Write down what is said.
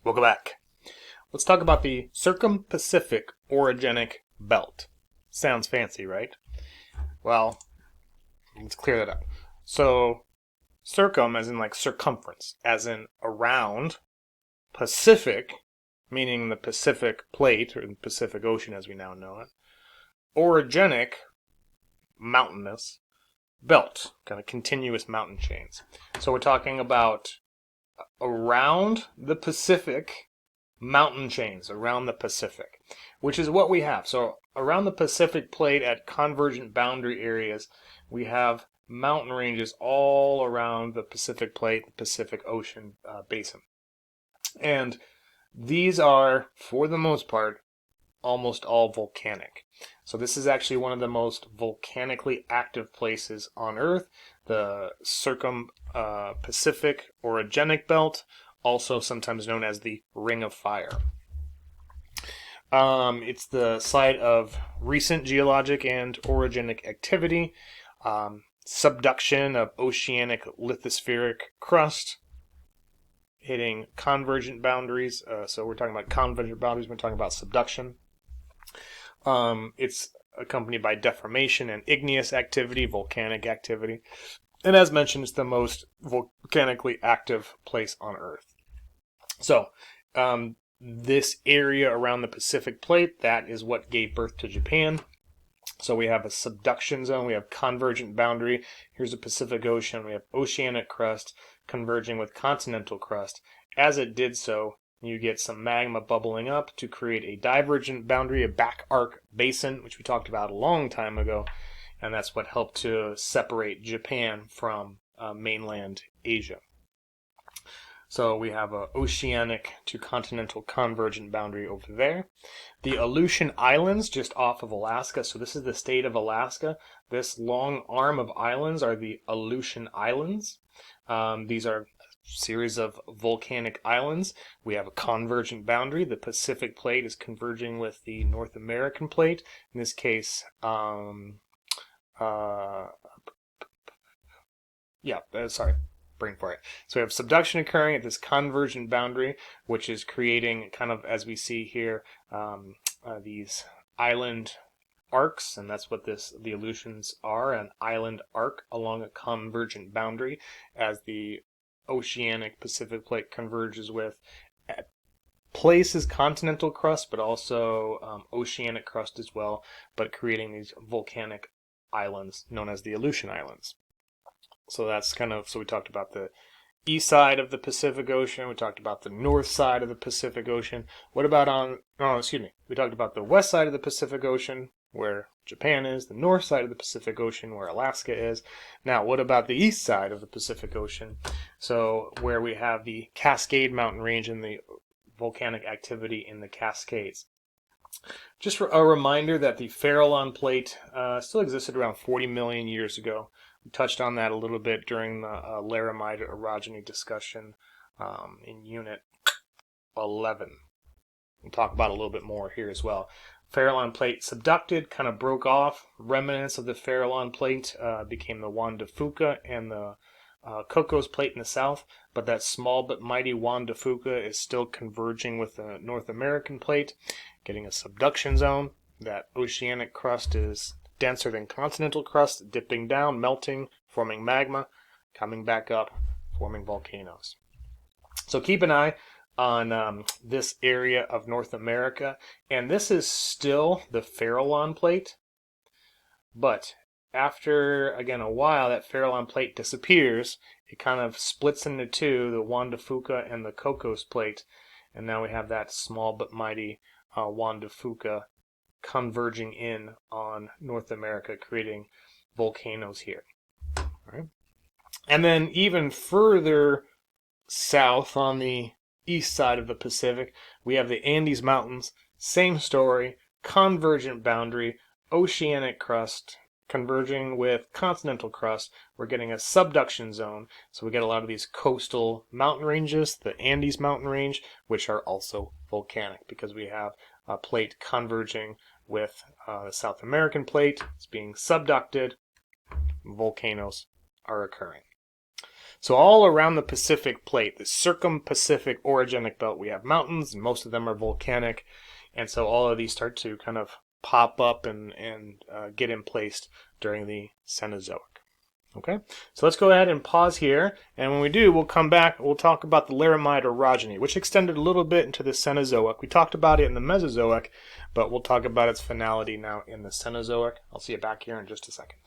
Welcome back. Let's talk about the Circum-Pacific Orogenic Belt. Sounds fancy, right? Well, let's clear that up. So, circum as in like circumference, as in around, Pacific, meaning the Pacific Plate, or the Pacific Ocean as we now know it, orogenic, mountainous, belt, kind of continuous mountain chains. So we're talking about around the Pacific mountain chains, around the Pacific, which is what we have. So around the Pacific Plate at convergent boundary areas, we have mountain ranges all around the Pacific Plate, the Pacific Ocean basin. And these are, for the most part, almost all volcanic. So this is actually one of the most volcanically active places on Earth, the Circum-Pacific Orogenic Belt, also sometimes known as the Ring of Fire. It's the site of recent geologic and orogenic activity, subduction of oceanic lithospheric crust, hitting convergent boundaries. So we're talking about convergent boundaries, we're talking about subduction. It's accompanied by deformation and igneous activity, volcanic activity. And as mentioned, it's the most volcanically active place on Earth. So, this area around the Pacific Plate, that is what gave birth to Japan. So we have a subduction zone, we have convergent boundary, here's the Pacific Ocean, we have oceanic crust converging with continental crust. As it did so, you get some magma bubbling up to create a divergent boundary, a back arc basin, which we talked about a long time ago, and that's what helped to separate Japan from mainland Asia. So we have an oceanic to continental convergent boundary over there. The Aleutian Islands, just off of Alaska. So this is the state of Alaska. This long arm of islands are the Aleutian Islands. These are a series of volcanic islands. We have a convergent boundary. The Pacific Plate is converging with the North American Plate. In this case, brain for it. So we have subduction occurring at this convergent boundary, which is creating kind of, as we see here, these island arcs, and that's what the Aleutians are, an island arc along a convergent boundary as the oceanic Pacific Plate converges with places continental crust, but also oceanic crust as well, but creating these volcanic islands known as the Aleutian Islands. So that's kind of, so we talked about the east side of the Pacific Ocean, we talked about the north side of the Pacific Ocean. What about we talked about the west side of the Pacific Ocean, where Japan is, the north side of the Pacific Ocean, where Alaska is. Now, what about the east side of the Pacific Ocean? So, where we have the Cascade Mountain Range and the volcanic activity in the Cascades. Just a reminder that the Farallon Plate still existed around 40 million years ago. We touched on that a little bit during the laramide orogeny discussion in Unit 11. We'll talk about a little bit more here as well. Farallon Plate subducted, kind of broke off. Remnants of the Farallon Plate became the Juan de Fuca and the Cocos Plate in the south, but that small but mighty Juan de Fuca is still converging with the North American Plate, getting a subduction zone. That oceanic crust is denser than continental crust, dipping down, melting, forming magma, coming back up, forming volcanoes. So keep an eye on this area of North America, and this is still the Farallon Plate, but after, again, a while, that Farallon Plate disappears. It kind of splits into two, the Juan de Fuca and the Cocos Plate, and now we have that small but mighty Juan de Fuca converging in on North America, creating volcanoes here. All right. And then even further south on the east side of the Pacific, we have the Andes Mountains. Same story, convergent boundary, oceanic crust converging with continental crust. We're getting a subduction zone, so we get a lot of these coastal mountain ranges, the Andes Mountain Range, which are also volcanic because we have a plate converging with the South American Plate. It's being subducted. Volcanoes are occurring. So all around the Pacific plate, the Circum-Pacific Orogenic belt, we have mountains, and most of them are volcanic, and so all of these start to kind of pop up and get in place during the Cenozoic. Okay, so let's go ahead and pause here, and when we do, we'll come back, we'll talk about the Laramide orogeny, which extended a little bit into the Cenozoic. We talked about it in the Mesozoic, but we'll talk about its finality now in the Cenozoic. I'll see you back here in just a second.